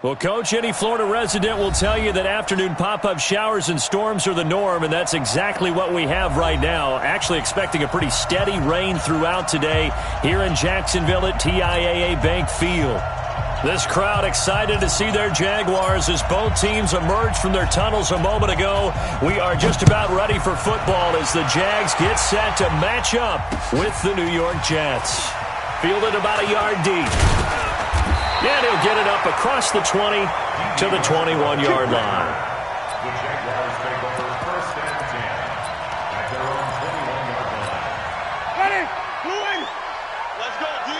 Well, Coach, any Florida resident will tell you that afternoon pop-up showers and storms are the norm, and that's exactly what we have right now. Actually expecting a pretty steady rain throughout today here in Jacksonville at TIAA Bank Field. This crowd excited to see their Jaguars as both teams emerged from their tunnels a moment ago. We are just about ready for football as the Jags get set to match up with the New York Jets. Fielded about a yard deep. And he'll get it up across the 20 to the 21-yard line. The Jaguars take over first and 10 at their own 21-yard line. Ready, moving. Let's go, D.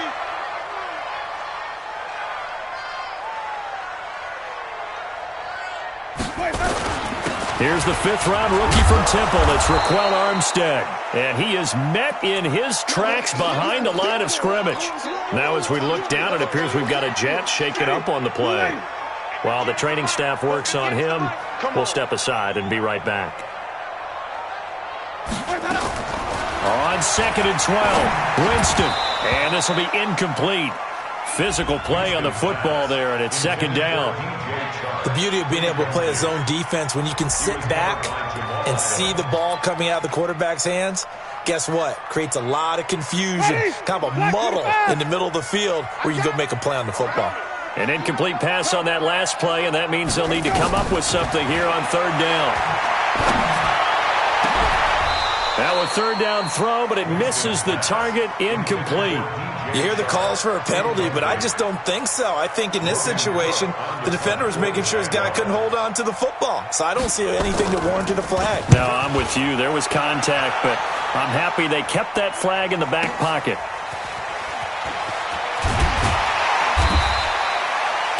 Here's the fifth-round rookie from Temple. It's Raquel Armstead. And he is met in his tracks behind the line of scrimmage. Now as we look down, it appears we've got a Jet shaken up on the play. While the training staff works on him, we'll step aside and be right back. On 2nd and 12, Winston. And this will be incomplete. Physical play on the football there, and it's 2nd down. The beauty of being able to play a zone defense when you can sit back and see the ball coming out of the quarterback's hands, guess what? Creates a lot of confusion, kind of a muddle in the middle of the field where you go make a play on the football. An incomplete pass on that last play, and that means they'll need to come up with something here on 3rd down. Now a 3rd down throw, but it misses the target, incomplete. You hear the calls for a penalty, but I just don't think so. I think in this situation, the defender was making sure his guy couldn't hold on to the football. So I don't see anything to warrant a flag. No, I'm with you. There was contact, but I'm happy they kept that flag in the back pocket.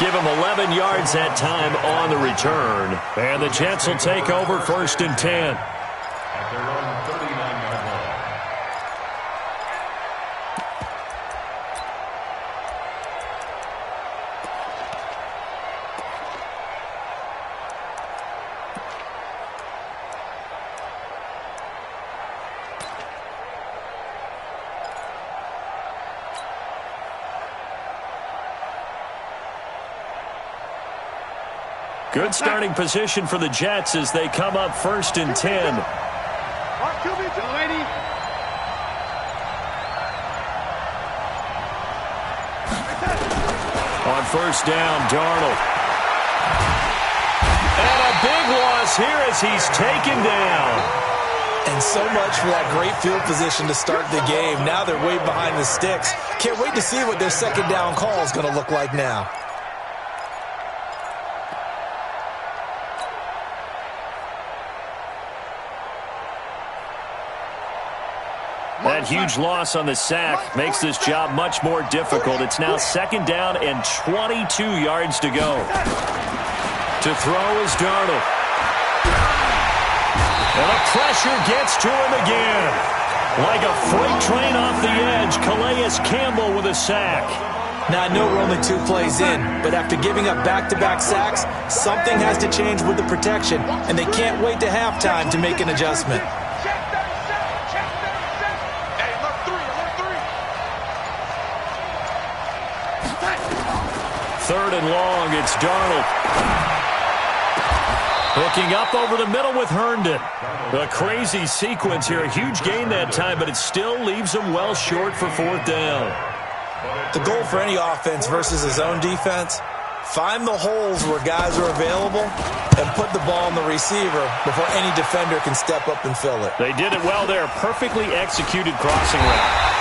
Give him 11 yards that time on the return. And the Jets will take over 1st and 10. At their own 39-yard line. Good starting position for the Jets as they come up 1st and 10. On 1st down, Darnold. And a big loss here as he's taken down. And so much for that great field position to start the game. Now they're way behind the sticks. Can't wait to see what their 2nd down call is going to look like now. That huge loss on the sack makes this job much more difficult. It's now 2nd down and 22 yards to go. To throw is Darnold. And the pressure gets to him again. Like a freight train off the edge, Calais Campbell with a sack. Now, I know we're only 2 plays in, but after giving up back-to-back sacks, something has to change with the protection, and they can't wait to halftime to make an adjustment. Third and long, it's Darnold. Hooking up over the middle with Herndon. A crazy sequence here. A huge gain that time, but it still leaves them well short for 4th down. The goal for any offense versus his own defense, find the holes where guys are available and put the ball on the receiver before any defender can step up and fill it. They did it well there. Perfectly executed crossing route.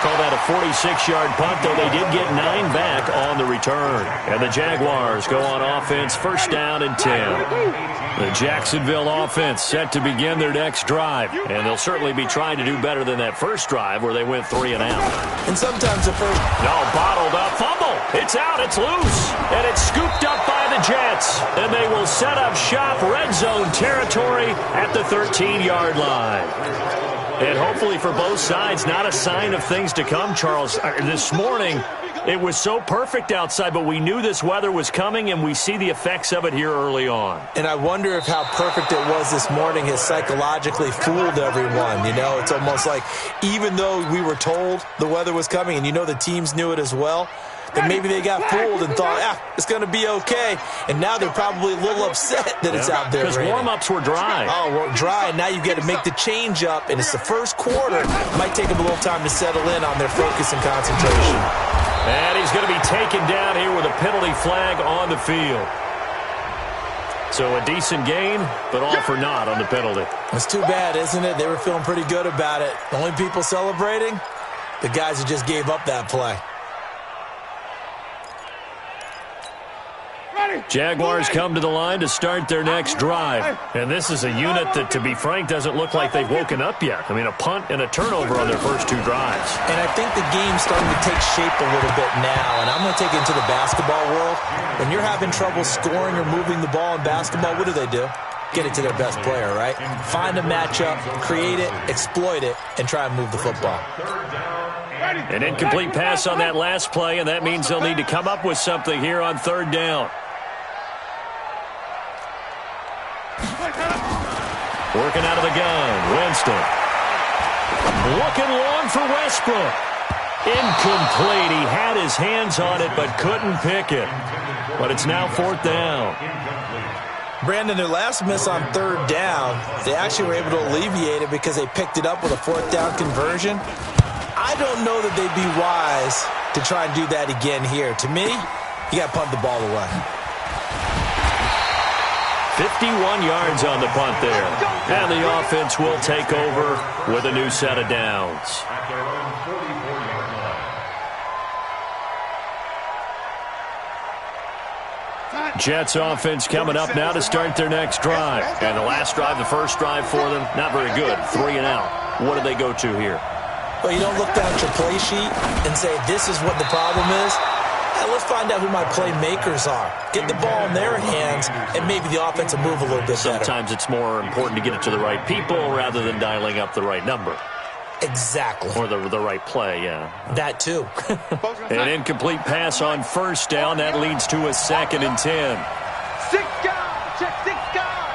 Call that a 46-yard punt, though they did get 9 back on the return. And the Jaguars go on offense, 1st down and 10. The Jacksonville offense set to begin their next drive. And they'll certainly be trying to do better than that first drive where they went 3 and out. And sometimes the first... No, bottled up. Fumble. It's out. It's loose. And it's scooped up by the Jets. And they will set up shop red zone territory at the 13-yard line. And hopefully for both sides, not a sign of things to come, Charles. This morning, it was so perfect outside, but we knew this weather was coming, and we see the effects of it here early on. And I wonder if how perfect it was this morning has psychologically fooled everyone. You know, it's almost like even though we were told the weather was coming, and you know the teams knew it as well, that maybe they got fooled and thought, it's going to be okay. And now they're probably a little upset that it's out there. Because warm-ups were dry. Oh, well, dry, and now you got to make the change up, and it's the first quarter. Might take them a little time to settle in on their focus and concentration. And he's going to be taken down here with a penalty flag on the field. So a decent gain, but all for naught on the penalty. It's too bad, isn't it? They were feeling pretty good about it. The only people celebrating, the guys who just gave up that play. Jaguars come to the line to start their next drive. And this is a unit that, to be frank, doesn't look like they've woken up yet. I mean, a punt and a turnover on their first 2 drives. And I think the game's starting to take shape a little bit now. And I'm going to take it into the basketball world. When you're having trouble scoring or moving the ball in basketball, what do? Get it to their best player, right? Find a matchup, create it, exploit it, and try and move the football. An incomplete pass on that last play, and that means they'll need to come up with something here on 3rd down. Working out of the gun, Winston. Looking long for Westbrook. Incomplete. He had his hands on it but couldn't pick it. But it's now 4th down. Brandon, their last miss on 3rd down, they actually were able to alleviate it because they picked it up with a 4th down conversion. I don't know that they'd be wise to try and do that again here. To me, you got to punt the ball away. 51 yards on the punt there. And the offense will take over with a new set of downs. Jets offense coming up now to start their next drive. And the last drive, the first drive for them, not very good. 3 and out. What do they go to here? Well, you don't look down at your play sheet and say, this is what the problem is. Let's find out who my playmakers are. Get the ball in their hands, and maybe the offense will move a little bit better. Sometimes it's more important to get it to the right people rather than dialing up the right number. Exactly. Or the right play, yeah. That too. An incomplete pass on 1st down. That leads to a 2nd and 10. 6 guard. Check 6 guard.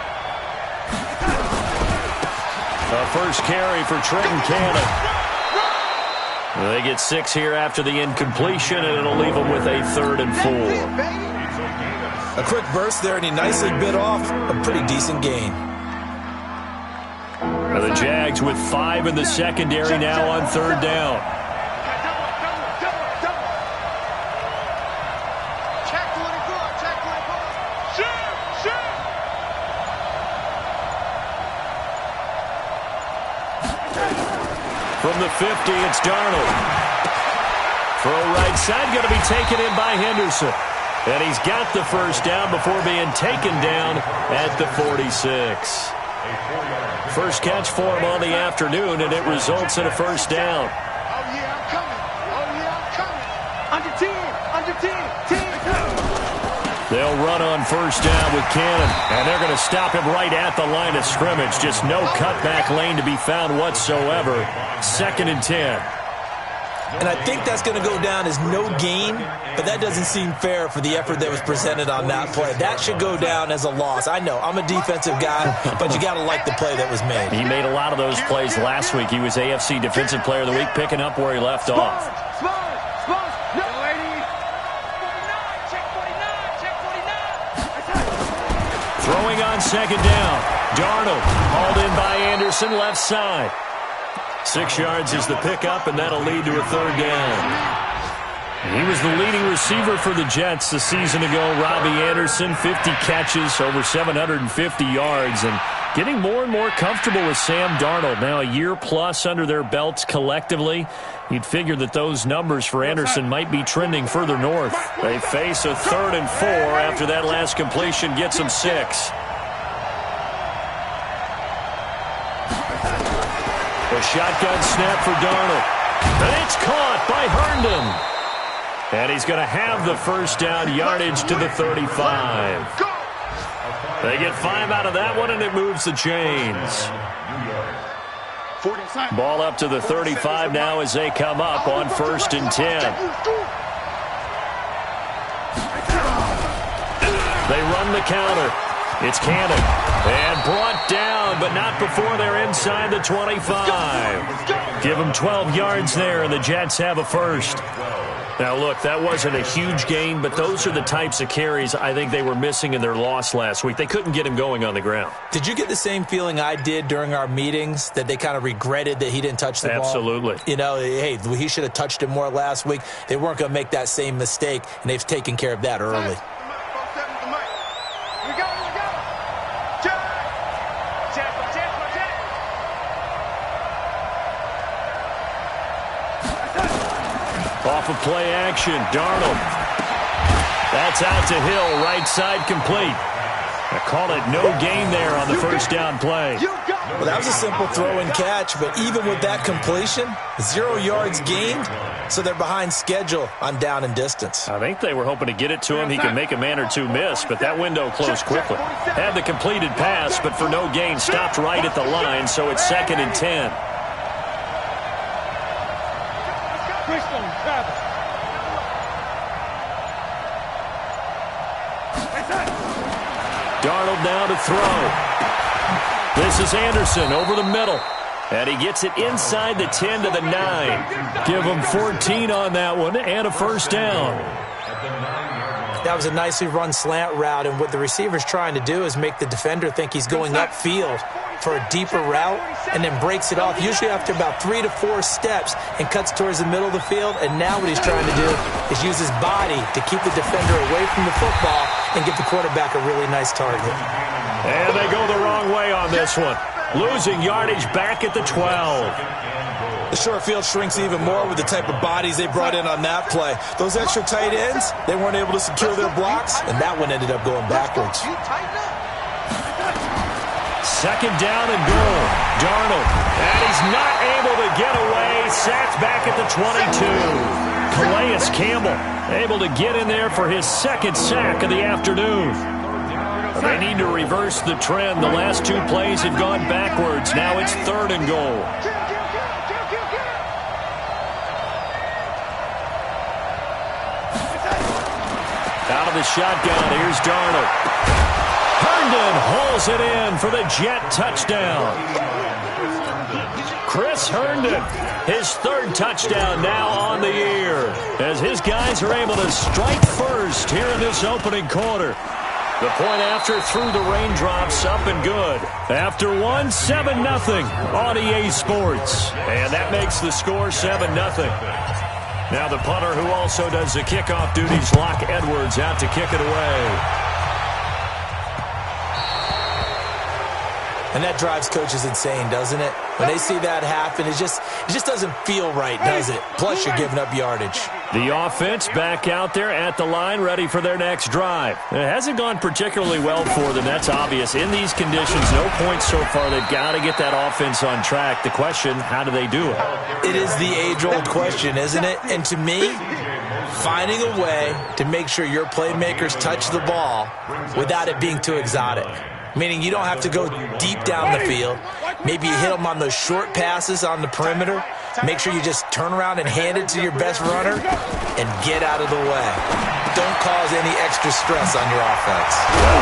A first carry for Trenton Canale. They get 6 here after the incompletion, and it'll leave them with a 3rd and 4. A quick burst there, and he nicely bit off a pretty decent gain. The Jags with 5 in the secondary now on 3rd down. From the 50, it's Darnold. Throw right side, going to be taken in by Henderson. And he's got the first down before being taken down at the 46. First catch for him on the afternoon, and it results in a first down. Oh, yeah, I'm coming. Oh, yeah, I'm coming. Under 10. 10. They'll run on first down with Cannon, and they're going to stop him right at the line of scrimmage. Just no cutback lane to be found whatsoever. 2nd and 10. And I think that's going to go down as no gain, but that doesn't seem fair for the effort that was presented on that play. That should go down as a loss. I know, I'm a defensive guy, but you got to like the play that was made. He made a lot of those plays last week. He was AFC Defensive Player of the Week, picking up where he left off. Throwing on second down. Darnold hauled in by Anderson, left side. 6 yards is the pickup, and that'll lead to a third down. He was the leading receiver for the Jets a season ago. Robbie Anderson, 50 catches, over 750 yards, and getting more and more comfortable with Sam Darnold. Now a year plus under their belts collectively. You'd figure that those numbers for Anderson might be trending further north. They face a 3rd and 4 after that last completion gets them 6. A shotgun snap for Darnold. And it's caught by Herndon. And he's going to have the first down, yardage to the 35. They get 5 out of that one, and it moves the chains. Ball up to the 35 now as they come up on 1st and 10. They run the counter. It's Cannon. And brought down, but not before they're inside the 25. Give them 12 yards there, and the Jets have a first. Now, look, that wasn't a huge gain, but those are the types of carries I think they were missing in their loss last week. They couldn't get him going on the ground. Did you get the same feeling I did during our meetings, that they kind of regretted that he didn't touch the ball? Absolutely. You know, hey, he should have touched it more last week. They weren't going to make that same mistake, and they've taken care of that early. Off of play action, Darnold. That's out to Hill, right side complete. I call it no gain there on the first down play. Well, that was a simple throw and catch, but even with that completion, 0 yards gained, so they're behind schedule on down and distance. I think they were hoping to get it to him. He could make a man or two miss, but that window closed quickly. Had the completed pass, but for no gain, stopped right at the line, so it's 2nd and 10. Darnold now to throw. This is Anderson over the middle. And he gets it inside the 10 to the 9. Give him 14 on that one and a first down. That was a nicely run slant route, and what the receiver's trying to do is make the defender think he's going upfield for a deeper route and then breaks it off, usually after about 3 to 4 steps, and cuts towards the middle of the field. And now what he's trying to do is use his body to keep the defender away from the football and give the quarterback a really nice target. And they go the wrong way on this one. Losing yardage back at the 12. The short field shrinks even more with the type of bodies they brought in on that play. Those extra tight ends, they weren't able to secure their blocks, and that one ended up going backwards. 2nd down and goal. Darnold, and he's not able to get away. Sacked back at the 22. Calais Campbell able to get in there for his 2nd sack of the afternoon. They need to reverse the trend. The last 2 plays have gone backwards. Now it's 3rd and goal. Out of the shotgun, here's Darnold. Herndon hauls it in for the Jet touchdown. Chris Herndon, his 3rd touchdown now on the year, as his guys are able to strike first here in this opening quarter. The point after through the raindrops, up and good. After one, 7-0 on EA Sports. And that makes the score 7-0. Now the punter, who also does the kickoff duties, Locke Edwards, out to kick it away. And that drives coaches insane, doesn't it? When they see that happen, it just doesn't feel right, does it? Plus, you're giving up yardage. The offense back out there at the line, ready for their next drive. It hasn't gone particularly well for them. That's obvious. In these conditions, no points so far. They've got to get that offense on track. The question, how do they do it? It is the age-old question, isn't it? And to me, finding a way to make sure your playmakers touch the ball without it being too exotic. Meaning you don't have to go deep down the field. Maybe you hit them on those short passes on the perimeter. Make sure you just turn around and hand it to your best runner and get out of the way. Don't cause any extra stress on your offense.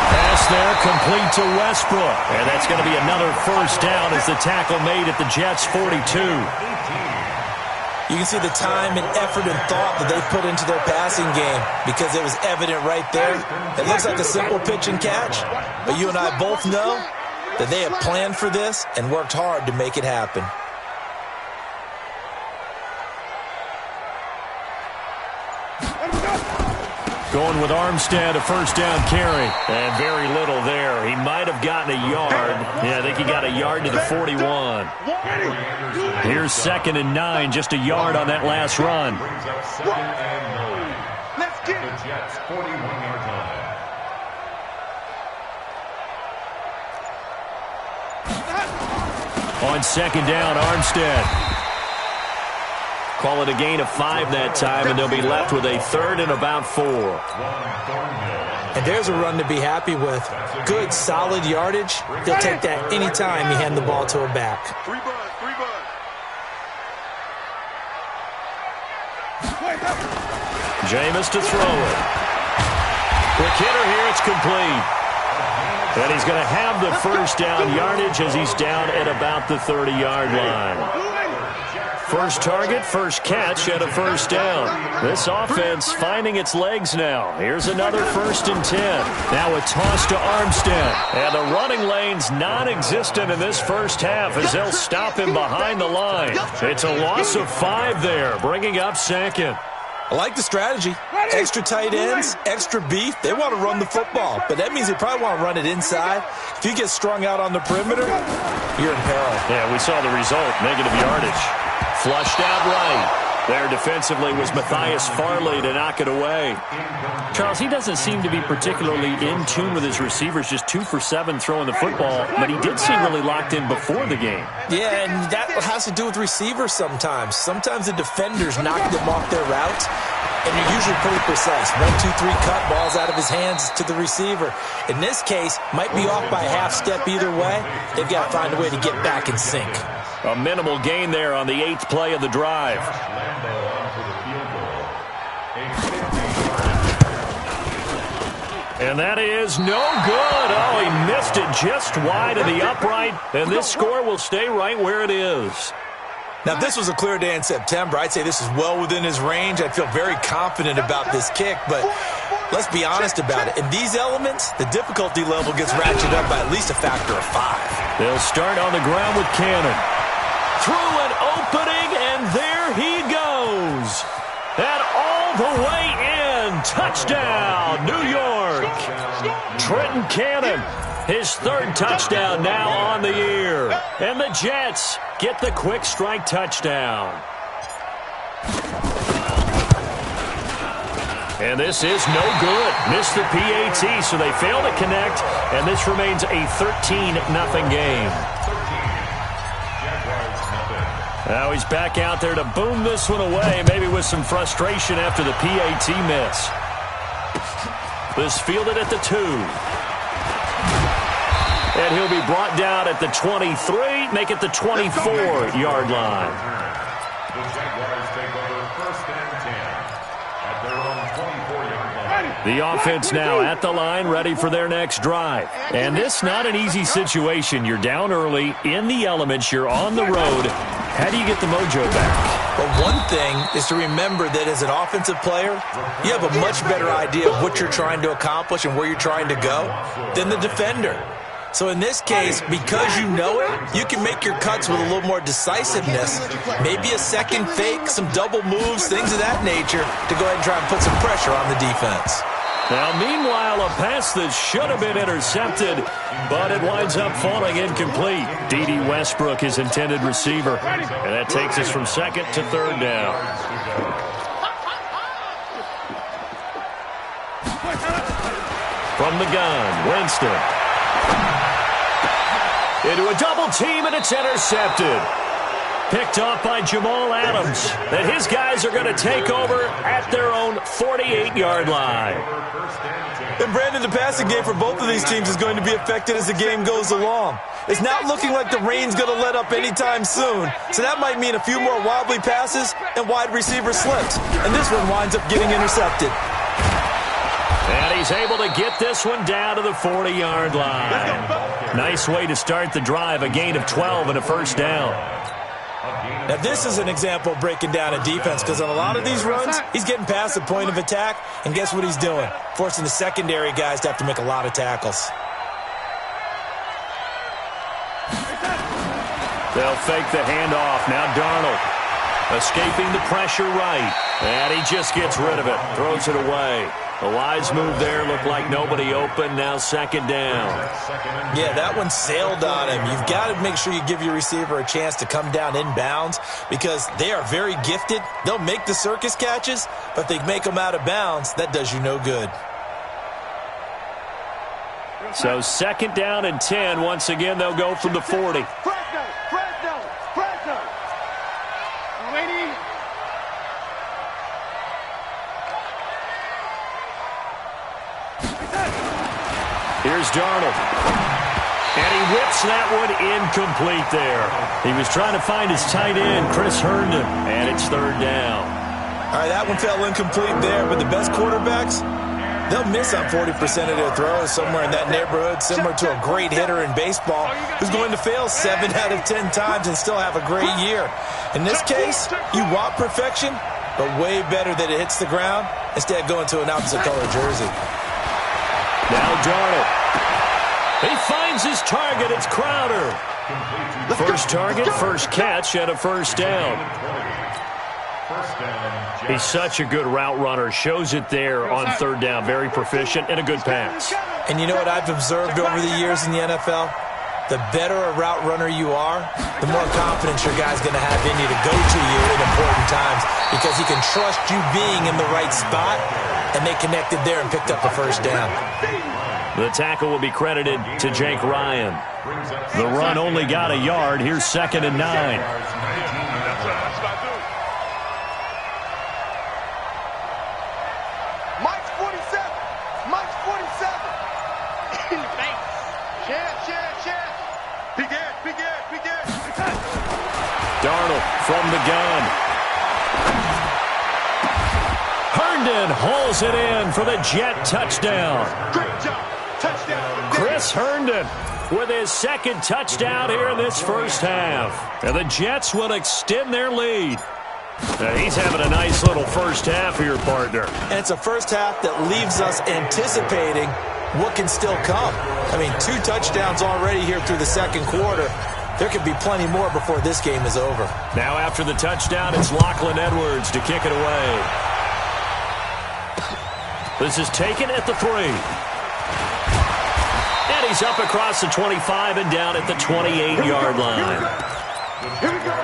Pass there, complete to Westbrook. And that's going to be another first down as the tackle made at the Jets' 42. You can see the time and effort and thought that they put into their passing game because it was evident right there. It looks like a simple pitch and catch, but you and I both know that they have planned for this and worked hard to make it happen. Going with Armstead, a first down carry. And very little there. He might have gotten a yard. Yeah, I think he got a yard to the 41. Here's 2nd and 9, just a yard on that last run. Let's get the Jets 41-yard line. On 2nd down, Armstead. Call it a gain of 5 that time, and they'll be left with a 3rd and about 4. And there's a run to be happy with. Good, solid yardage. He'll take that any time you hand the ball to a back. Jameis to throw it. Quick hitter here, it's complete. And he's going to have the first down yardage as he's down at about the 30-yard line. First target, first catch, and a first down. This offense finding its legs now. Here's another 1st and 10. Now a toss to Armstead. And the running lane's non-existent in this first half as they'll stop him behind the line. It's a loss of 5 there, bringing up 2nd. I like the strategy. Extra tight ends, extra beef. They want to run the football, but that means they probably want to run it inside. If you get strung out on the perimeter, you're in peril. Yeah, we saw the result, negative yardage. Flushed out right. There defensively was Matthias Farley to knock it away. Charles, he doesn't seem to be particularly in tune with his receivers, just 2 for 7 throwing the football, but he did seem really locked in before the game. Yeah, and that has to do with receivers sometimes. Sometimes the defenders knock them off their route, and you're usually pretty precise. 1, 2, 3 cut, balls out of his hands to the receiver. In this case, might be off by a half step either way. They've got to find a way to get back in sync. A minimal gain there on the 8th play of the drive. And that is no good. Oh, he missed it just wide of the upright, and this score will stay right where it is. Now, if this was a clear day in September, I'd say this is well within his range. I'd feel very confident about this kick, but let's be honest about it. In these elements, the difficulty level gets ratcheted up by at least a factor of 5. They'll start on the ground with Cannon. Through an opening, and there he goes. And all the way in. Touchdown, New York. Trenton Cannon, his 3rd touchdown now on the year. And the Jets get the quick strike touchdown. And this is no good. Missed the PAT, so they fail to connect, and this remains a 13-0 game. Now he's back out there to boom this one away, maybe with some frustration after the PAT miss. This fielded at the 2. And he'll be brought down at the 23, make it the 24-yard line. The Jaguars take over 1st and 10 at their own 24-yard line. The offense now at the line, ready for their next drive. And this not an easy situation. You're down early, in the elements, you're on the road. How do you get the mojo back? Well, one thing is to remember that as an offensive player, you have a much better idea of what you're trying to accomplish and where you're trying to go than the defender. So in this case, because you know it, you can make your cuts with a little more decisiveness, maybe a second fake, some double moves, things of that nature, to go ahead and try and put some pressure on the defense. Now, meanwhile, a pass that should have been intercepted, but it winds up falling incomplete. D.D. Westbrook, his intended receiver. And that takes us from 2nd to 3rd down. From the gun, Winston. Into a double team, and it's intercepted. Picked off by Jamal Adams. And his guys are going to take over at their own 48-yard line. And Brandon, the passing game for both of these teams is going to be affected as the game goes along. It's not looking like the rain's going to let up anytime soon. So that might mean a few more wobbly passes and wide receiver slips. And this one winds up getting intercepted. And he's able to get this one down to the 40-yard line. Nice way to start the drive, a gain of 12 and a first down. Now, this is an example of breaking down a defense because on a lot of these runs, he's getting past the point of attack, and guess what he's doing? Forcing the secondary guys to have to make a lot of tackles. They'll fake the handoff. Now Darnold escaping the pressure right. And he just gets rid of it. Throws it away. A wise move there. Looked like nobody open. Now second down. Yeah, that one sailed on him. You've got to make sure you give your receiver a chance to come down inbounds because they are very gifted. They'll make the circus catches, but they make them out of bounds. That does you no good. So second down and 10. Once again, they'll go from the 40. Here's Darnold. And he whips that one incomplete there. He was trying to find his tight end, Chris Herndon, and it's third down. All right, that one fell incomplete there, but the best quarterbacks, they'll miss on 40% of their throws somewhere in that neighborhood, similar to a great hitter in baseball who's going to fail 7 out of 10 times and still have a great year. In this case, you want perfection, but way better that it hits the ground instead of going to an opposite color jersey. Now Darnold. He finds his target. It's Crowder. First target, first catch, and a first down. He's such a good route runner. Shows it there on third down. Very proficient and a good pass. And you know what I've observed over the years in the NFL? The better a route runner you are, the more confidence your guy's going to have in you to go to you in important times because he can trust you being in the right spot, and they connected there and picked up the first down. The tackle will be credited to Jake Ryan. The run only got a yard. Here's second and 9. Mike's 47. Mike's 47. In the face. Share. Begin. Darnold from the gun. Herndon hauls it in for the Jet touchdown. Great job. Touchdown. Chris Herndon with his second touchdown here in this first half. And the Jets will extend their lead. Now he's having a nice little first half here, partner. And it's a first half that leaves us anticipating what can still come. I mean, 2 touchdowns already here through the second quarter. There could be plenty more before this game is over. Now after the touchdown, it's Lachlan Edwards to kick it away. This is taken at the 3. And he's up across the 25 and down at the 28-yard line. Here we go.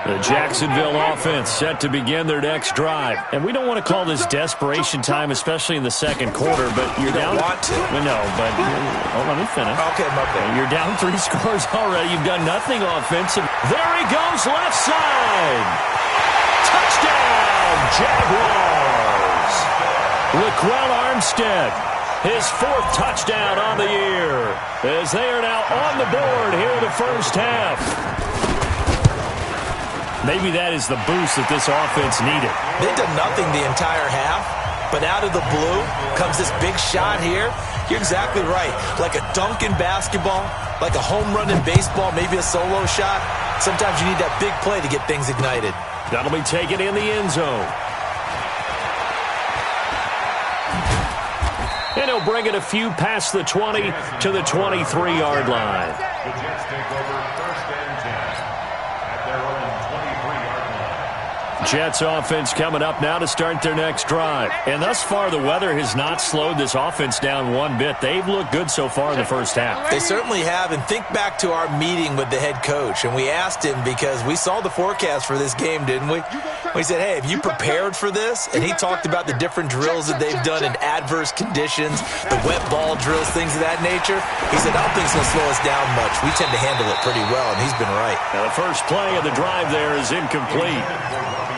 The Jacksonville offense set to begin their next drive. And we don't want to call this desperation time, especially in the second quarter, but you're down. You don't want to. Well, no, but let me finish. Okay, my bad. You're down 3 scores already. You've done nothing offensive. There he goes, left side. Touchdown, Jaguars. Laquell Armstead, his 4th touchdown on the year, as they are now on the board here in the first half. Maybe that is the boost that this offense needed. They've done nothing the entire half, but out of the blue comes this big shot here. You're exactly right. Like a dunk in basketball, like a home run in baseball, maybe a solo shot. Sometimes you need that big play to get things ignited. That'll be taken in the end zone. And he'll bring it a few past the 20 to the 23-yard line. The Jets take over first and 10 at their own 23-yard line. Jets offense coming up now to start their next drive. And thus far, the weather has not slowed this offense down one bit. They've looked good so far in the first half. They certainly have. And think back to our meeting with the head coach. And we asked him because we saw the forecast for this game, didn't we? We said, hey, have you prepared for this? And he talked about the different drills that they've done in adverse conditions, the wet ball drills, things of that nature. He said, I don't think it's going to slow us down much. We tend to handle it pretty well, and he's been right. Now the first play of the drive there is incomplete.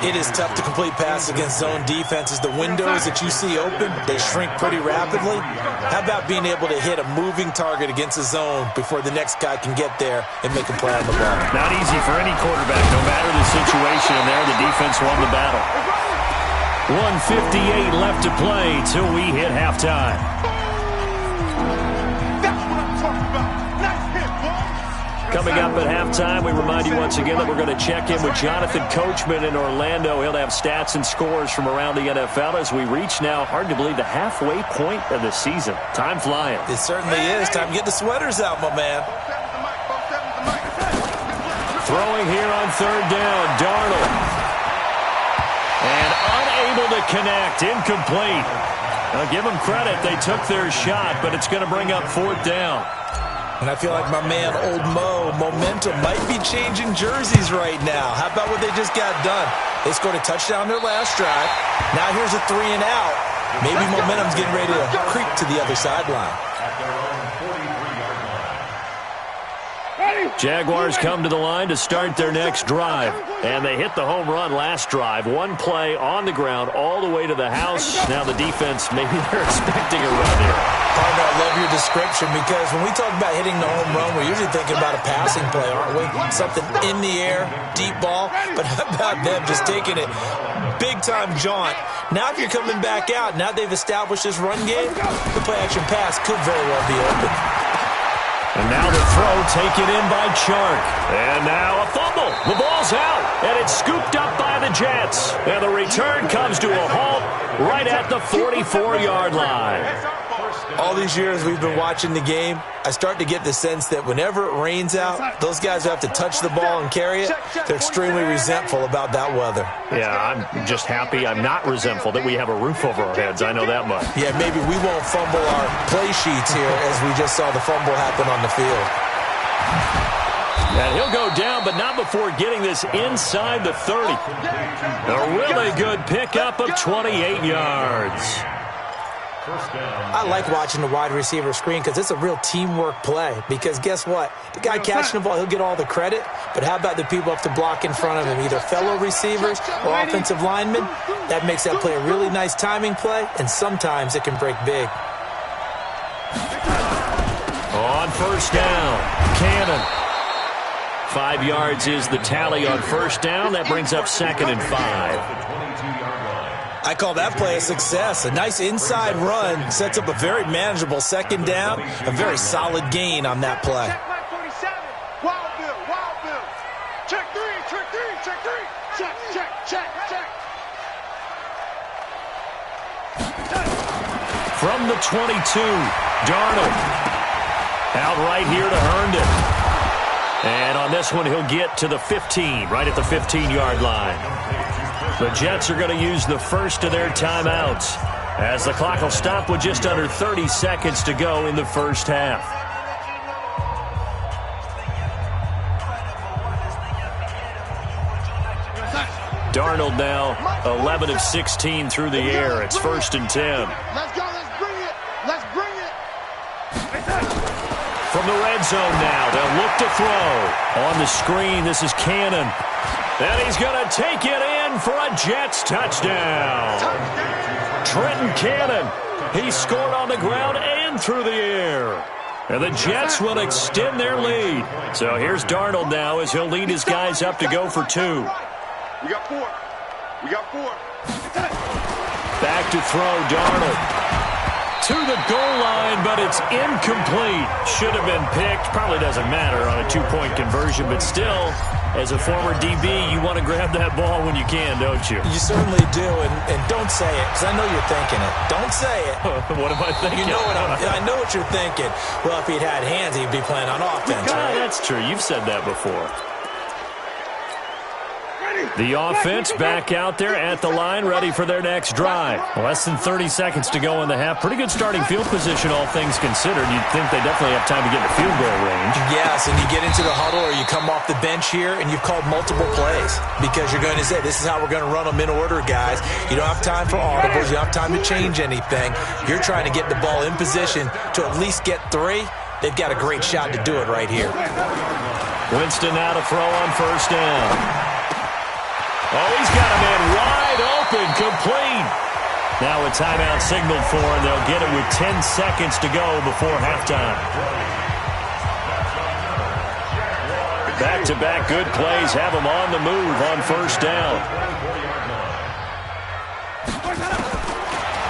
It is tough to complete passes against zone defenses. The windows that you see open, they shrink pretty rapidly. How about being able to hit a moving target against a zone before the next guy can get there and make a play on the ball? Not easy for any quarterback, no matter the situation. And there, the defense won the battle. 1:58 left to play till we hit halftime. Coming up at halftime, we remind you once again that we're going to check in with Jonathan Coachman in Orlando. He'll have stats and scores from around the NFL as we reach now, hard to believe, the halfway point of the season. Time flying. It certainly is. Time to get the sweaters out, my man. Throwing here on third down, Darnold. And unable to connect, incomplete. I'll give them credit. They took their shot, but it's going to bring up fourth down. And I feel like my man, Old Mo, momentum might be changing jerseys right now. How about what they just got done? They scored a touchdown their last drive. Now here's a 3 and out. Maybe momentum's getting ready to creep to the other sideline. Jaguars come to the line to start their next drive. And they hit the home run last drive. One play on the ground all the way to the house. Now the defense, maybe they're expecting a run here. Partner, I love your description because when we talk about hitting the home run, we're usually thinking about a passing play, aren't we? Something in the air, deep ball. But how about them just taking it big-time jaunt? Now if you're coming back out, now they've established this run game, the play-action pass could very well be open. And now the throw taken in by Chark. And now a fumble. The ball's out. And it's scooped up by the Jets. And the return comes to a halt right at the 44-yard line. All these years we've been watching the game, I start to get the sense that whenever it rains out, those guys who have to touch the ball and carry it, they're extremely resentful about that weather. Yeah, I'm just happy I'm not resentful that we have a roof over our heads. I know that much. Yeah, maybe we won't fumble our play sheets here as we just saw the fumble happen on the field. And he'll go down, but not before getting this inside the 30. A really good pickup of 28 yards. I like watching the wide receiver screen because it's a real teamwork play. Because guess what? The guy catching the ball, he'll get all the credit. But how about the people up to block in front of him, either fellow receivers or offensive linemen? That makes that play a really nice timing play, and sometimes it can break big. On first down, Cannon. 5 yards is the tally on first down. That brings up 2nd and 5. I call that play a success. A nice inside run sets up a very manageable 2nd down. A very solid gain on that play. Wild Bill. Check three. Check. From the 22, Darnold. Out right here to Herndon. And on this one, he'll get to the 15, right at the 15-yard line. The Jets are going to use the first of their timeouts as the clock will stop with just under 30 seconds to go in the first half. Darnold now 11 of 16 through the air. It's 1st and 10. Let's go. Let's bring it. From the red zone now, they'll look to throw. On the screen, this is Cannon. And he's going to take it in for a Jets touchdown. Trenton Cannon. He scored on the ground and through the air. And the Jets will extend their lead. So here's Darnold now as he'll lead his guys up to go for 2. We got 4. Back to throw, Darnold. To the goal line, but it's incomplete. Should have been picked. Probably doesn't matter on a 2-point conversion, but still, as a former DB, you want to grab that ball when you can, don't you? You certainly do, and don't say it, because I know you're thinking it. Don't say it. What am I thinking? You know I know what you're thinking. Well, if he'd had hands, he'd be playing on offense, right? That's true. You've said that before. The offense back out there at the line, ready for their next drive. Less than 30 seconds to go in the half. Pretty good starting field position, all things considered. You'd think they definitely have time to get in the field goal range. Yes, and you get into the huddle or you come off the bench here and you've called multiple plays because you're going to say, this is how we're going to run them in order, guys. You don't have time for audibles. You don't have time to change anything. You're trying to get the ball in position to at least get 3. They've got a great shot to do it right here. Winston now to throw on first down. Oh, he's got a man wide open, complete. Now a timeout signaled for, and they'll get it with 10 seconds to go before halftime. Back-to-back good plays have them on the move on first down.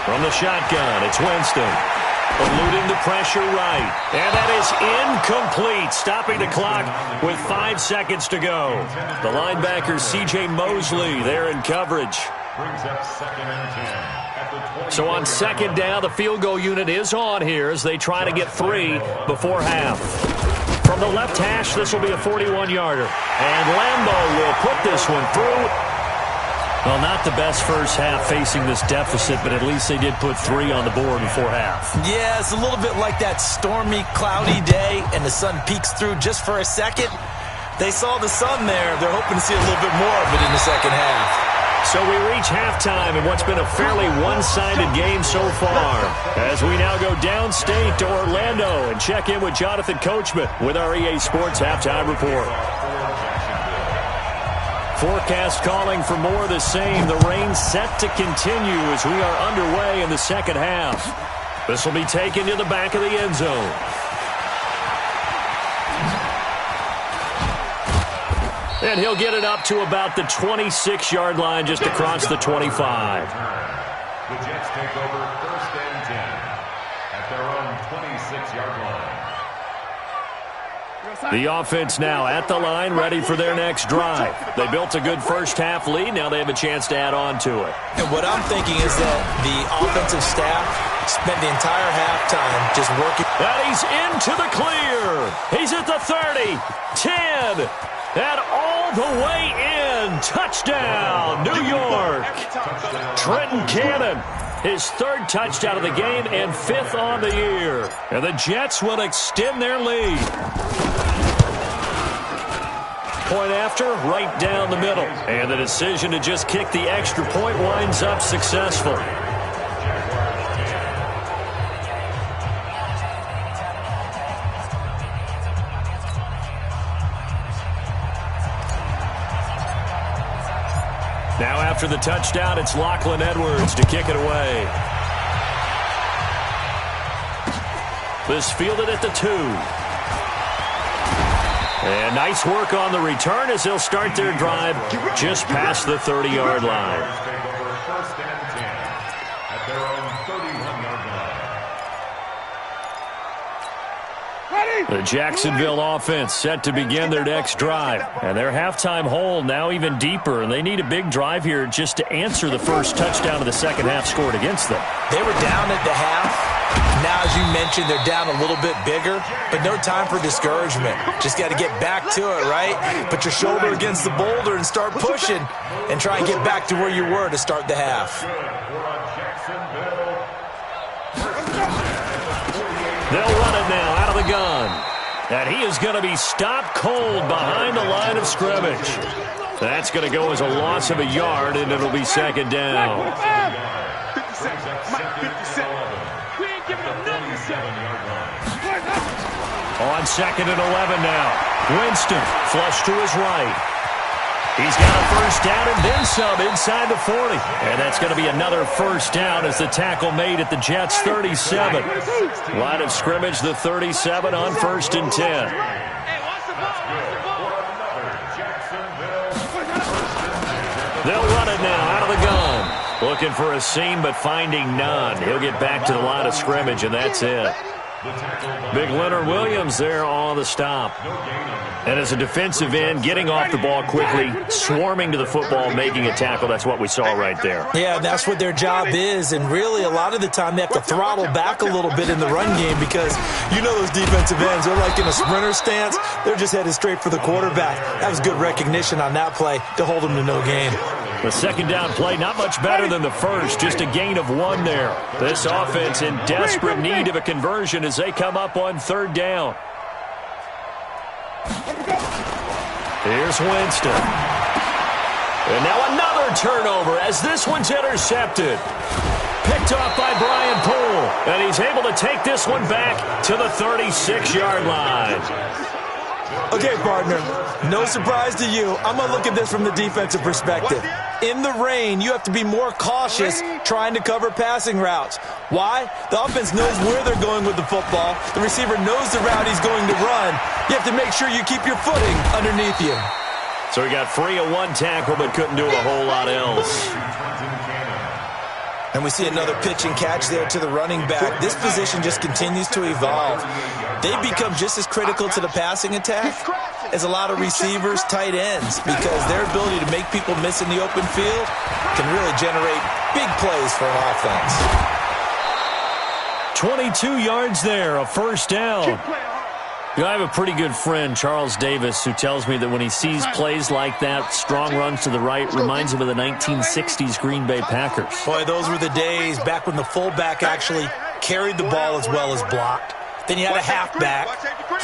From the shotgun, it's Winston. Eluding the pressure right. And that is incomplete. Stopping the clock with 5 seconds to go. The linebacker, C.J. Mosley, there in coverage. So on second down, the field goal unit is on here as they try to get 3 before half. From the left hash, this will be a 41-yarder. And Lambo will put this one through. Well, not the best first half facing this deficit, but at least they did put 3 on the board before half. Yeah, it's a little bit like that stormy, cloudy day, and the sun peeks through just for a second. They saw the sun there. They're hoping to see a little bit more of it in the second half. So we reach halftime in what's been a fairly one-sided game so far. As we now go downstate to Orlando and check in with Jonathan Coachman with our EA Sports Halftime Report. Forecast calling for more of the same. The rain set to continue as we are underway in the second half. This will be taken to the back of the end zone. And he'll get it up to about the 26-yard line just across the 25. The Jets take over first and 10 at their own 26-yard line. The offense now at the line, ready for their next drive. They built a good first-half lead. Now they have a chance to add on to it. And what I'm thinking is that the offensive staff spent the entire halftime just working. And he's into the clear. He's at the 30, 10, and all the way in. Touchdown, New York. Trenton Cannon, his 3rd touchdown of the game and 5th on the year. And the Jets will extend their lead. Point after, right down the middle. And the decision to just kick the extra point winds up successful. Now after the touchdown, it's Lachlan Edwards to kick it away. This fielded at the 2. And nice work on the return as they'll start their drive just past the 30-yard line. First and 10 at their own 31-yard line. The Jacksonville offense set to begin their next drive. And their halftime hole now even deeper. And they need a big drive here just to answer the first touchdown of the second half scored against them. They were down at the half. Now, as you mentioned, they're down a little bit bigger, but no time for discouragement. Just got to get back to it, right? Put your shoulder against the boulder and start pushing and try and get back to where you were to start the half. They'll run it now out of the gun. And he is going to be stopped cold behind the line of scrimmage. That's going to go as a loss of a yard, and it'll be second down. 57-yard line. On second and 11 now. Winston flush to his right. He's got a first down and then some inside the 40. And that's going to be another first down as the tackle made at the Jets' 37. Line of scrimmage, the 37 on first and 10. They'll run it now out of the gun. Looking for a seam, but finding none. He'll get back to the line of scrimmage, and that's it. Big Leonard Williams there on the stop. And as a defensive end, getting off the ball quickly, swarming to the football, making a tackle, that's what we saw right there. Yeah, that's what their job is, and really a lot of the time they have to throttle back a little bit in the run game because you know those defensive ends, they're like in a sprinter stance. They're just headed straight for the quarterback. That was good recognition on that play to hold them to no gain. The second down play, not much better than the first, just a gain of 1 there. This offense in desperate need of a conversion as they come up on third down. Here's Winston. And now another turnover as this one's intercepted. Picked off by Brian Poole. And he's able to take this one back to the 36-yard line. Okay, partner, no surprise to you. I'm going to look at this from the defensive perspective. In the rain, you have to be more cautious trying to cover passing routes. Why? The offense knows where they're going with the football. The receiver knows the route he's going to run. You have to make sure you keep your footing underneath you. So he got free of 1 tackle but couldn't do a whole lot else. And we see another pitch and catch there to the running back. This position just continues to evolve. They become just as critical to the passing attack as a lot of receivers, tight ends, because their ability to make people miss in the open field can really generate big plays for an offense. 22 yards there, a first down. You know, I have a pretty good friend, Charles Davis, who tells me that when he sees plays like that, strong runs to the right, reminds him of the 1960s Green Bay Packers. Boy, those were the days back when the fullback actually carried the ball as well as blocked. Then you had a halfback.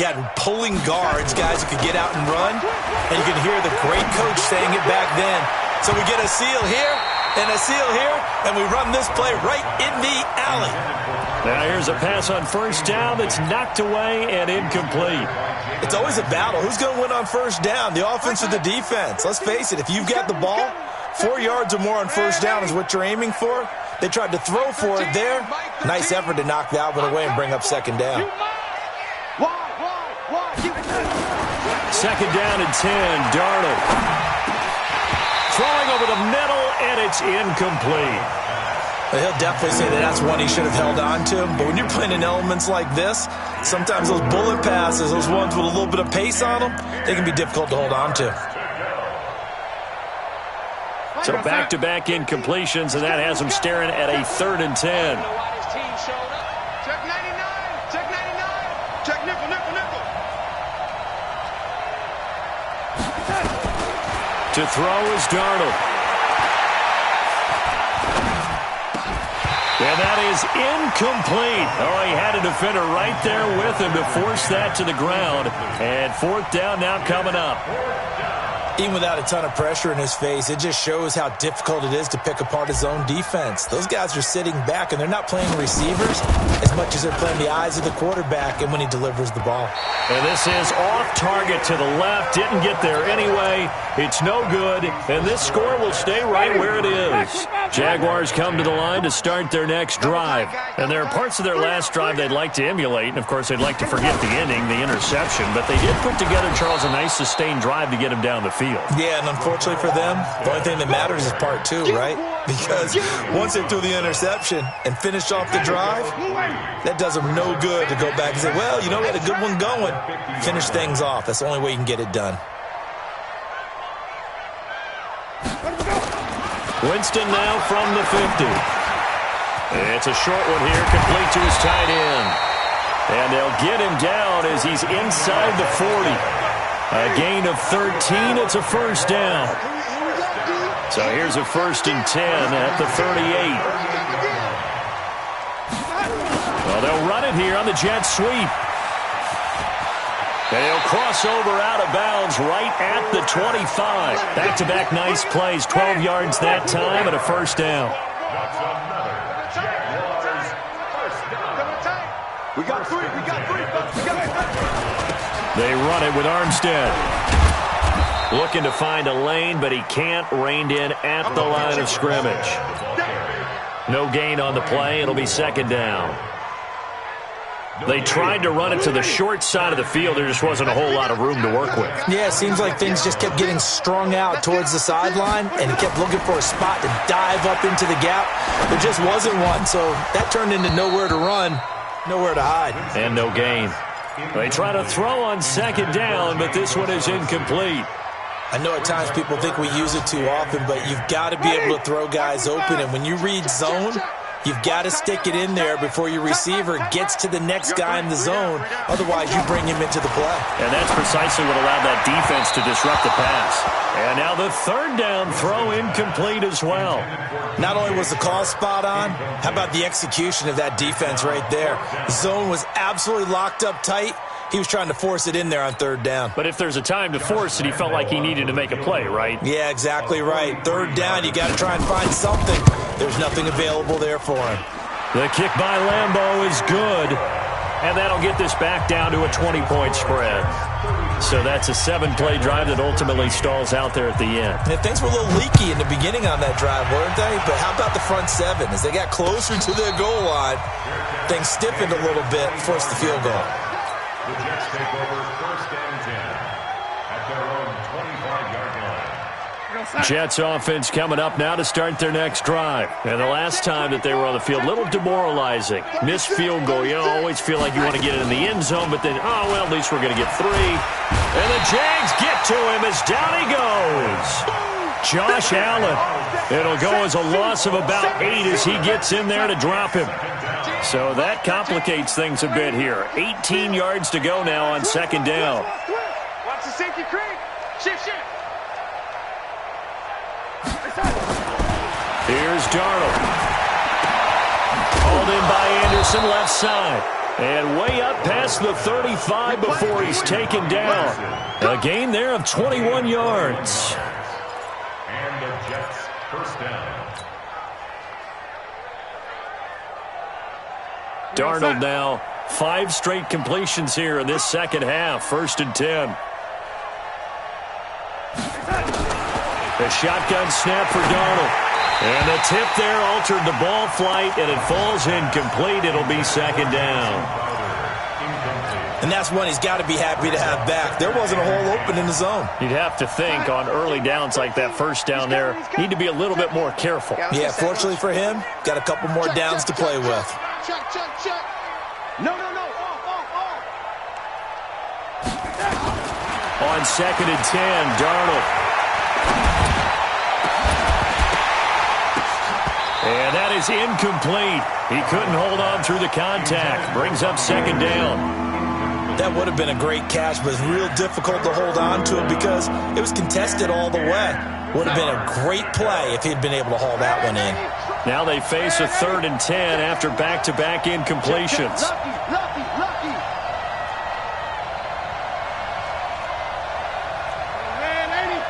You had pulling guards, guys who could get out and run. And you could hear the great coach saying it back then. So we get a seal here and a seal here, and we run this play right in the alley. Now here's a pass on first down that's knocked away and incomplete. It's always a battle. Who's going to win on first down, the offense or the defense? Let's face it, if you've got the ball, 4 yards or more on first down is what you're aiming for. They tried to throw for it there. Nice effort to knock that one away and bring up second down. Second down and 10, Darnold. Throwing over the middle, and it's incomplete. He'll definitely say that that's one he should have held on to. But when you're playing in elements like this, sometimes those bullet passes, those ones with a little bit of pace on them, they can be difficult to hold on to. So back-to-back incompletions, and that has him staring at a 3rd and 10. Check 99. Check 99. Check nickel, nickel, nickel. To throw is Darnold. And that is incomplete. Oh, he had a defender right there with him to force that to the ground. And 4th down now coming up. Even without a ton of pressure in his face, it just shows how difficult it is to pick apart his own defense. Those guys are sitting back, and they're not playing receivers as much as they're playing the eyes of the quarterback and when he delivers the ball. And this is off target to the left. Didn't get there anyway. It's no good, and this score will stay right where it is. Jaguars come to the line to start their next drive. And there are parts of their last drive they'd like to emulate, and of course they'd like to forget the ending, the interception, but they did put together, Charles, a nice sustained drive to get him down the field. Yeah, and unfortunately for them, the only thing that matters is part 2, right? Because once they threw the interception and finished off the drive, that does them no good to go back and say, well, you know, we had a good one going. Finish things off. That's the only way you can get it done. Winston now from the 50. It's a short one here, complete to his tight end. And they'll get him down as he's inside the 40. A gain of 13, it's a first down. So here's a 1st and 10 at the 38. Well, they'll run it here on the jet sweep. And he'll cross over out of bounds right at the 25. Back-to-back nice plays, 12 yards that time and a first down. We got 3. We got 3. We got 3. They run it with Armstead. Looking to find a lane, but he can't. Reined in at the line of scrimmage. No gain on the play. It'll be second down. They tried to run it to the short side of the field. There just wasn't a whole lot of room to work with. Yeah, it seems like things just kept getting strung out towards the sideline, and he kept looking for a spot to dive up into the gap. There just wasn't one, so that turned into nowhere to run. Nowhere to hide. And no gain. They try to throw on second down, but this one is incomplete. I know at times people think we use it too often, but you've got to be able to throw guys open. And when you read zone, you've got to stick it in there before your receiver gets to the next guy in the zone. Otherwise, you bring him into the play. And that's precisely what allowed that defense to disrupt the pass. And now the third down throw incomplete as well. Not only was the call spot on, how about the execution of that defense right there? The zone was absolutely locked up tight. He was trying to force it in there on third down. But if there's a time to force it, he felt like he needed to make a play, right? Yeah, exactly right. Third down, you got to try and find something. There's nothing available there for him. The kick by Lambeau is good, and that'll get this back down to a 20-point spread. So that's a 7-play drive that ultimately stalls out there at the end. And things were a little leaky in the beginning on that drive, weren't they? But how about the front seven? As they got closer to their goal line, things stiffened a little bit, forced the field goal. The Jets take over 1st and 10 at their own 25-yard line. Jets offense coming up now to start their next drive. And the last time that they were on the field, a little demoralizing. Missed field goal. You always feel like you want to get it in the end zone, but then, oh, well, at least we're going to get 3. And the Jags get to him as down he goes. Josh Allen. It'll go as a loss of about 8 as he gets in there to drop him. So that complicates things a bit here. 18 yards to go now on second down. Watch the safety creep. Shift. Here's Darnold. Hauled in by Anderson, left side. And way up past the 35 before he's taken down. A gain there of 21 yards. And the Jets 1st down. Darnold now, 5 straight completions here in this second half. 1st and 10. The shotgun snap for Darnold. And the tip there altered the ball flight, and it falls incomplete. It'll be 2nd down. And that's one he's got to be happy to have back. There wasn't a hole open in the zone. You'd have to think on early downs like that first down there, need to be a little bit more careful. Yeah, fortunately for him, got a couple more downs to play with. Check. No. On 2nd and 10, Darnold. And that is incomplete. He couldn't hold on through the contact. Brings up 2nd down. That would have been a great catch, but it's real difficult to hold on to it because it was contested all the way. Would have been a great play if he'd been able to haul that one in. Now they face a 3rd and 10 after back-to-back incompletions. Lucky. Man, 80.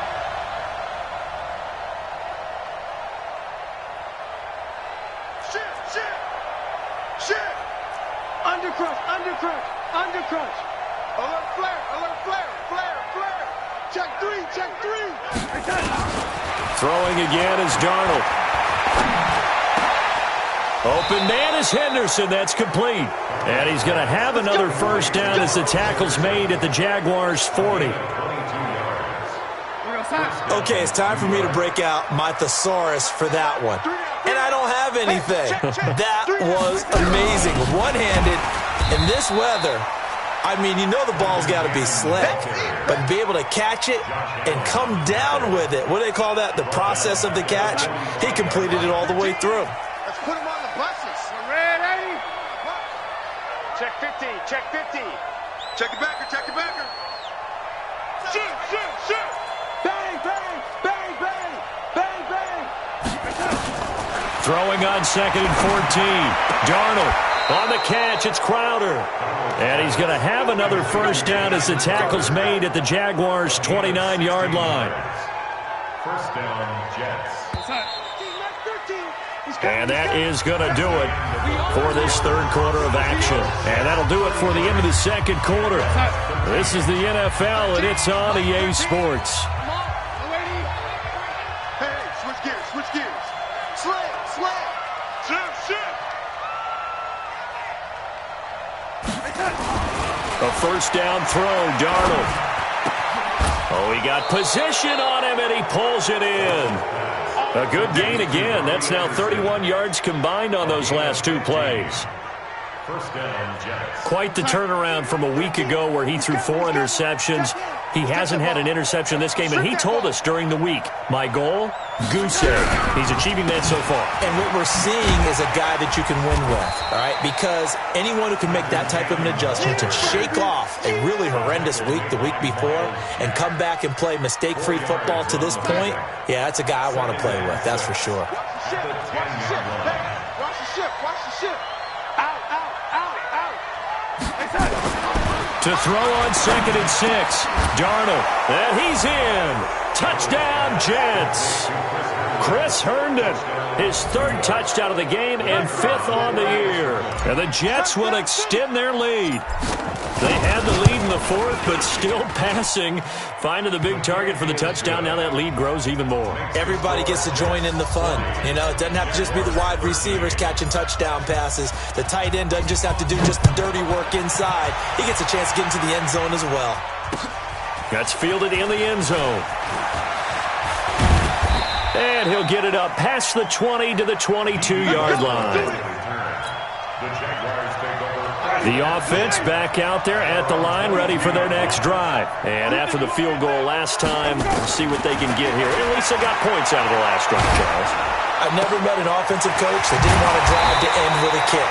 Shit. Undercrush. Alert flare. Check 3. Throwing again is Darnold. Open man is Henderson. That's complete. And he's going to have another 1st down as the tackle's made at the Jaguars' 40. Okay, it's time for me to break out my thesaurus for that one. And I don't have anything. That was amazing. One-handed in this weather. I mean, you know the ball's got to be slick, but to be able to catch it and come down with it, what do they call that? The process of the catch? He completed it all the way through. Let's put him on the buses. Ready? Check 50. Check your backer. Shoot. Bang. Throwing on 2nd and 14. Darnold on the catch. It's Crowder. And he's going to have another 1st down as the tackle's made at the Jaguars' 29-yard line. 1st down, Jets. And that is going to do it for this 3rd quarter of action. And that'll do it for the end of the 2nd quarter. This is the NFL, and it's on EA Sports. Hey, switch gears. Slam. Shoot. A 1st down throw, Darnold. Oh, he got position on him, and he pulls it in. A good gain again. That's now 31 yards combined on those last 2 plays. First down, Jets. Quite the turnaround from a week ago where he threw 4 interceptions. He hasn't had an interception this game, and he told us during the week, my goal, goose egg. He's achieving that so far. And what we're seeing is a guy that you can win with, all right? Because anyone who can make that type of an adjustment to shake off a really horrendous week the week before and come back and play mistake-free football to this point, yeah, that's a guy I want to play with, that's for sure. Watch the ship. Out. To throw on 2nd and 6. Darnold, and he's in. Touchdown, Jets. Chris Herndon, his 3rd touchdown of the game and 5th on the year. And the Jets will extend their lead. They had the lead in the 4th, but still passing. Finding the big target for the touchdown. Now that lead grows even more. Everybody gets to join in the fun. You know, it doesn't have to just be the wide receivers catching touchdown passes. The tight end doesn't just have to do just the dirty work inside. He gets a chance to get into the end zone as well. That's fielded in the end zone. And he'll get it up past the 20 to the 22-yard line. The offense back out there at the line, ready for their next drive. And after the field goal last time, we'll see what they can get here. At least they got points out of the last drive, Charles. I've never met an offensive coach that didn't want to drive to end with a kick.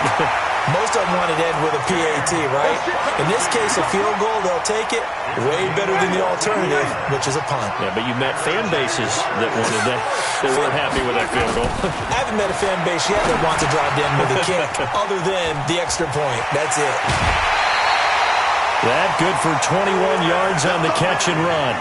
Most of them want to end with a PAT, right? In this case, a field goal, they'll take it. Way better than the alternative, which is a punt. Yeah, but you met fan bases that wanted that. They weren't happy with that field goal. I haven't met a fan base yet that wants to drive to end with a kick, other than the extra point. That's it. That good for 21 yards on the catch and run.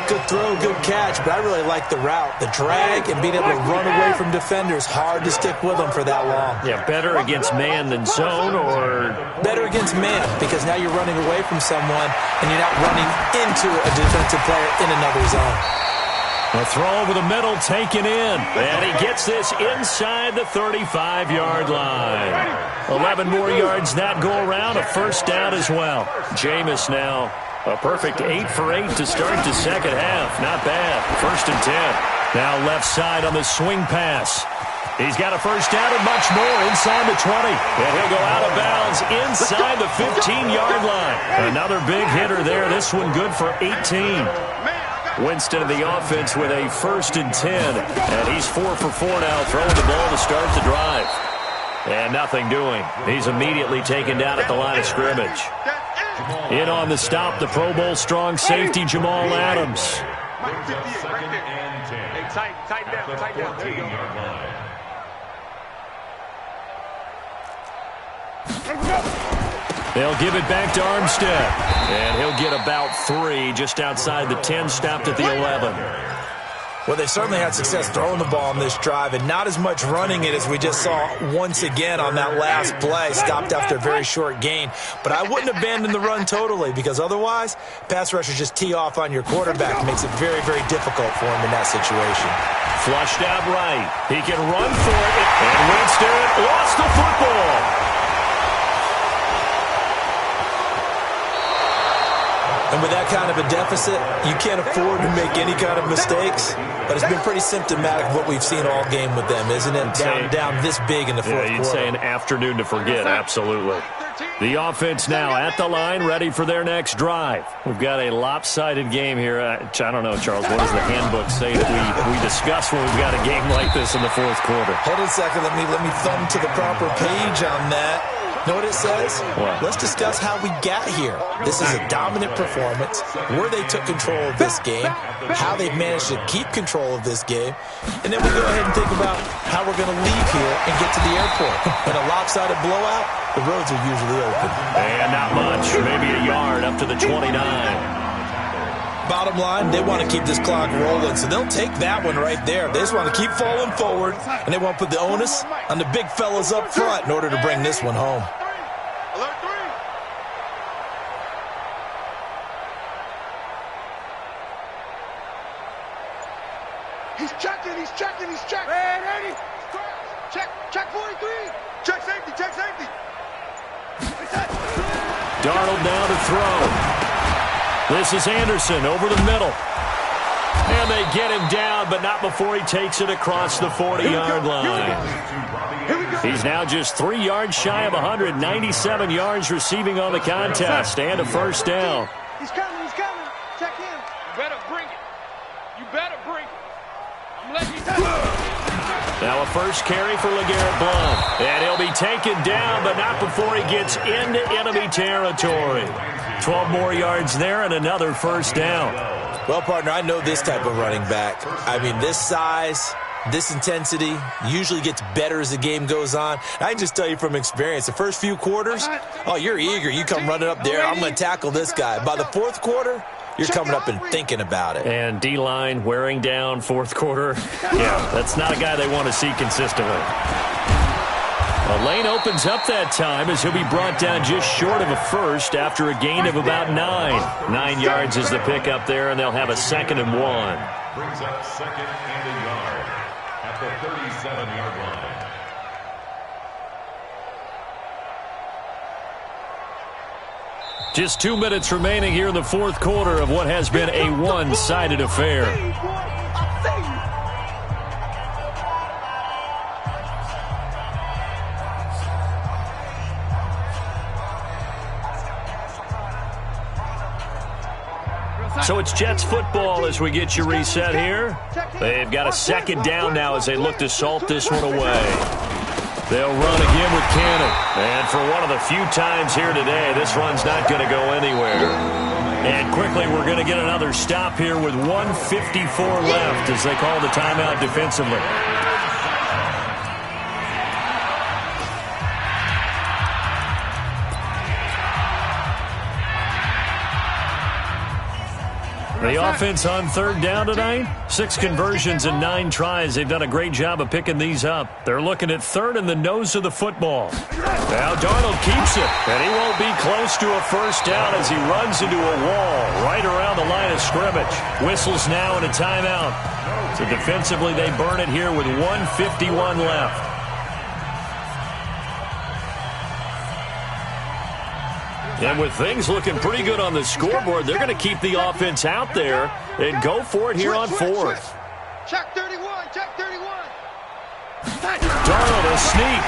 Good throw, good catch, but I really like the route. The drag and being able to run away from defenders, hard to stick with them for that long. Yeah, better against man than zone, or? Better against man, because now you're running away from someone and you're not running into a defensive player in another zone. A throw over the middle, taken in. And he gets this inside the 35-yard line. 11 more yards that go around, a first down as well. Jameis now. A perfect 8 for 8 to start the second half. Not bad. 1st and 10. Now left side on the swing pass. He's got a first down and much more inside the 20. And he'll go out of bounds inside the 15-yard line. Another big hitter there. This one good for 18. Winston in the offense with a 1st and 10. And he's 4 for 4 now, throwing the ball to start the drive. And nothing doing. He's immediately taken down at the line of scrimmage. In on the stop, the Pro Bowl strong safety, Jamal Adams. Second and 10. Hey, tighten down. There you go. They'll give it back to Armstead. And he'll get about 3 just outside the 10, stopped at the 11. Well, they certainly had success throwing the ball on this drive and not as much running it as we just saw once again on that last play. Stopped after a very short gain. But I wouldn't abandon the run totally, because otherwise, pass rushers just tee off on your quarterback. It makes it very, very difficult for him in that situation. Flushed out right. He can run for it. And Winston lost the football. And with that kind of a deficit, you can't afford to make any kind of mistakes. But it's been pretty symptomatic of what we've seen all game with them, isn't it? Down this big in the fourth quarter. You'd say an afternoon to forget, absolutely. The offense now at the line, ready for their next drive. We've got a lopsided game here. I don't know, Charles, what does the handbook say that we discuss when we've got a game like this in the fourth quarter? Hold on a second. Let me thumb to the proper page on that. Know what it says? What? Let's discuss how we got here. This is a dominant performance, where they took control of this game, how they've managed to keep control of this game, and then we go ahead and think about how we're going to leave here and get to the airport. In a lopsided blowout, the roads are usually open. And not much, maybe a yard up to the 29. Bottom line, they want to keep this clock rolling, so they'll take that one right there. They just want to keep falling forward, and they want to put the onus on the big fellas up front in order to bring this one home. Alert 3. He's checking. Ready. Check 43. Check safety. Darnold now to throw. This is Anderson over the middle. And they get him down, but not before he takes it across the 40-yard line. He's now just 3 yards shy of 197 yards receiving on the contest and a first down. He's coming, he's coming. Check him. You better bring it. You better bring it. I'm letting you touch it. Now a first carry for LeGarrette Blount. And he'll be taken down, but not before he gets into enemy territory. 12 more yards there and another first down. Well, partner, I know this type of running back. I mean, this size, this intensity usually gets better as the game goes on. I can just tell you from experience, the first few quarters, oh, you're eager. You come running up there, I'm going to tackle this guy. By the fourth quarter, you're coming up and thinking about it. And D-line wearing down fourth quarter. Yeah, that's not a guy they want to see consistently. A lane opens up that time as he'll be brought down just short of a first after a gain of about 9. 9 yards is the pickup there, and they'll have a 2nd and 1. Brings up 2nd and a yard at the 37-yard line. Just 2 minutes remaining here in the fourth quarter of what has been a one-sided affair. So it's Jets football as we get you reset here. They've got a 2nd down now as they look to salt this one away. They'll run again with Canale. And for one of the few times here today, this run's not going to go anywhere. And quickly, we're going to get another stop here with 1:54 left as they call the timeout defensively. The offense on 3rd down tonight, 6 conversions and 9 tries. They've done a great job of picking these up. They're looking at 3rd in the nose of the football. Now Darnold keeps it, and he won't be close to a first down as he runs into a wall right around the line of scrimmage. Whistles now and a timeout. So defensively, they burn it here with 1:51 left. And with things looking pretty good on the scoreboard, they're going to keep the offense out there and go for it here on 4th. Check 31, check 31. Darnold a sneak.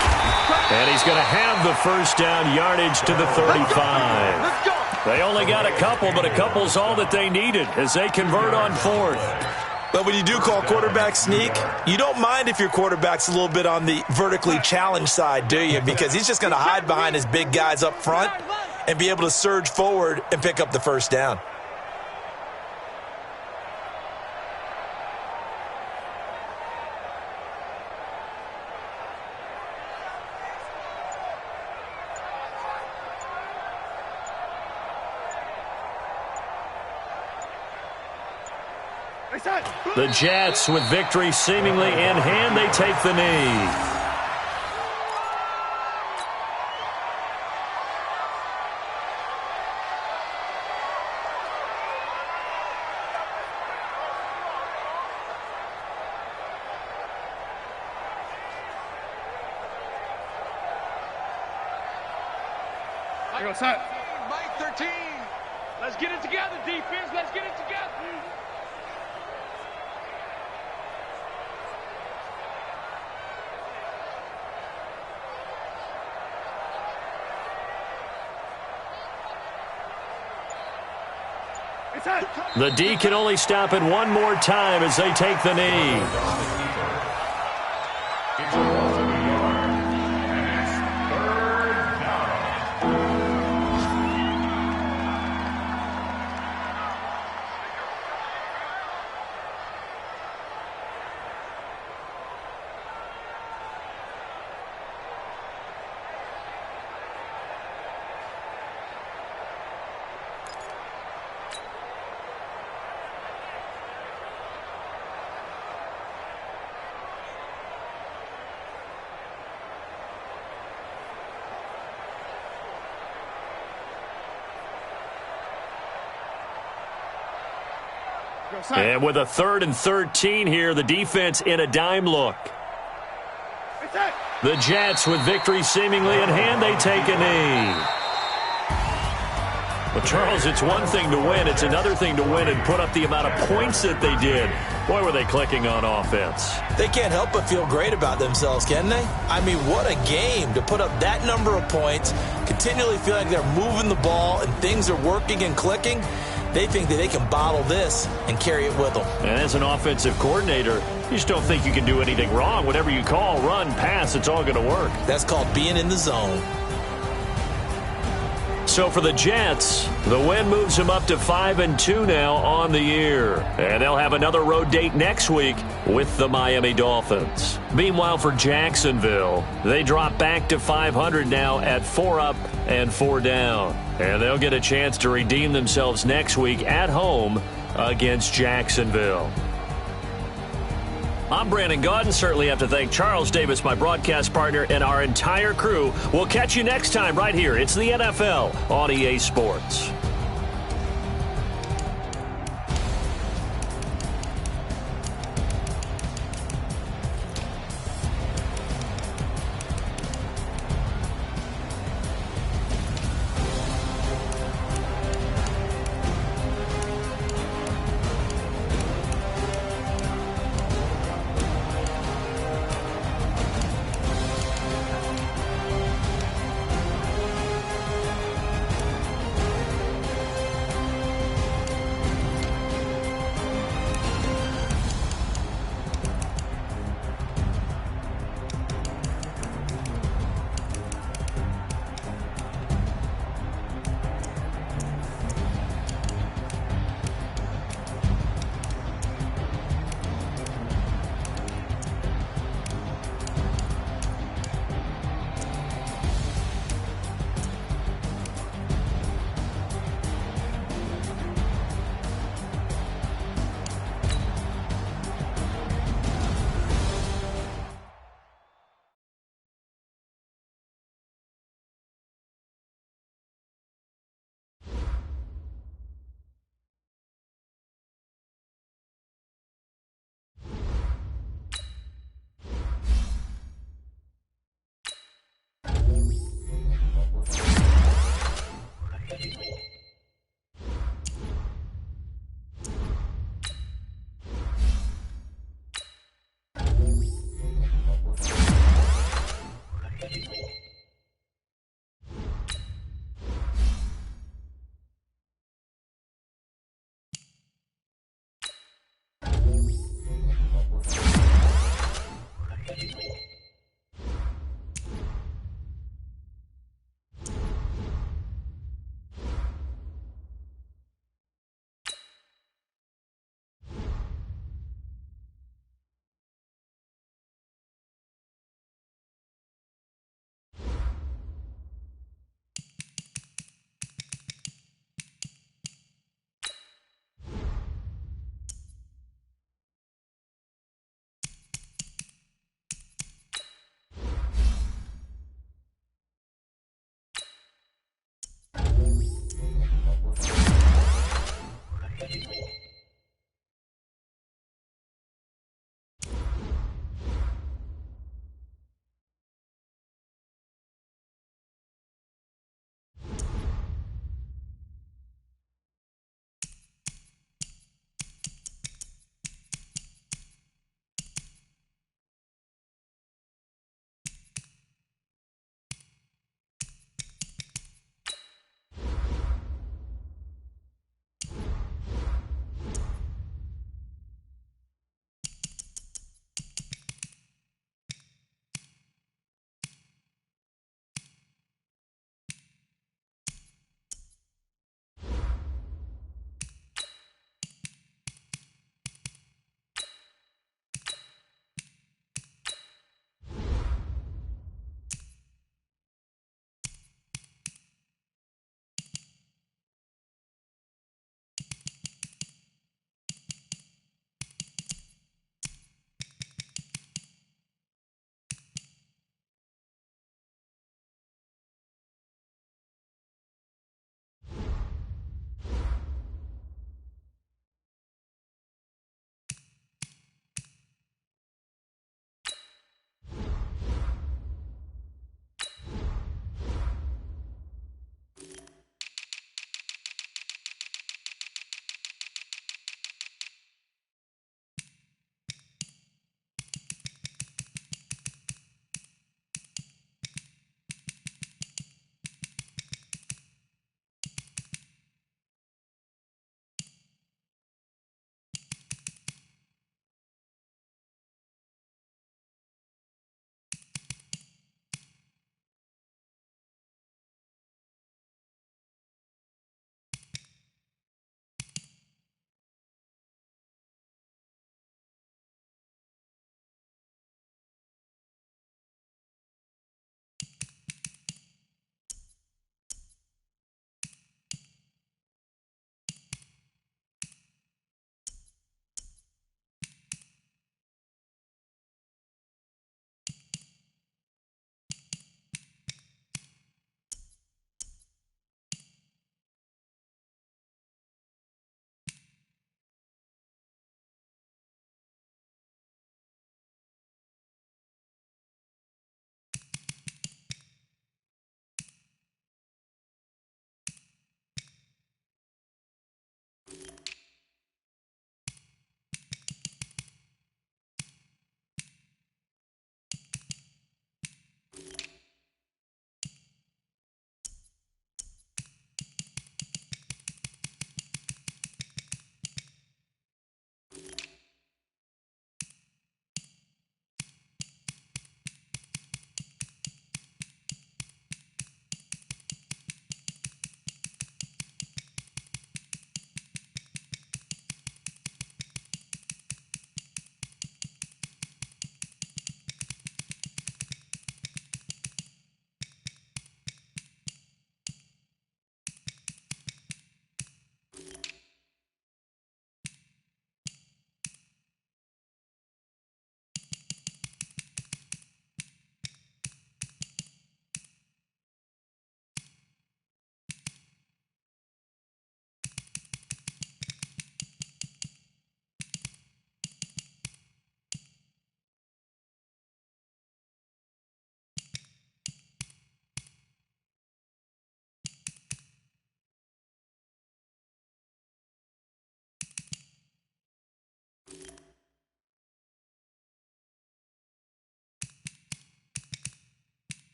And he's going to have the first down yardage to the 35. They only got a couple, but a couple's all that they needed as they convert on 4th. But when you do call quarterback sneak, you don't mind if your quarterback's a little bit on the vertically challenged side, do you? Because he's just going to hide behind his big guys up front and be able to surge forward and pick up the first down. The Jets, with victory seemingly in hand, they take the knee. Mike 13. Let's get it together, defense. Let's get it together. The D can only stop it one more time as they take the knee. It's a loss of a yard, and it's 3rd down. And with a 3rd and 13 here, the defense in a dime look. The Jets, with victory seemingly in hand, they take a knee. Well, Charles, it's one thing to win. It's another thing to win and put up the amount of points that they did. Boy, were they clicking on offense. They can't help but feel great about themselves, can they? I mean, what a game to put up that number of points, continually feel like they're moving the ball and things are working and clicking. They think that they can bottle this and carry it with them. And as an offensive coordinator, you just don't think you can do anything wrong. Whatever you call, run, pass, it's all going to work. That's called being in the zone. So for the Jets, the win moves them up to 5-2 now on the year. And they'll have another road date next week with the Miami Dolphins. Meanwhile, for Jacksonville, they drop back to 500 now at 4 up and 4 down. And they'll get a chance to redeem themselves next week at home against Jacksonville. I'm Brandon Gaudin. Certainly have to thank Charles Davis, my broadcast partner, and our entire crew. We'll catch you next time right here. It's the NFL on EA Sports.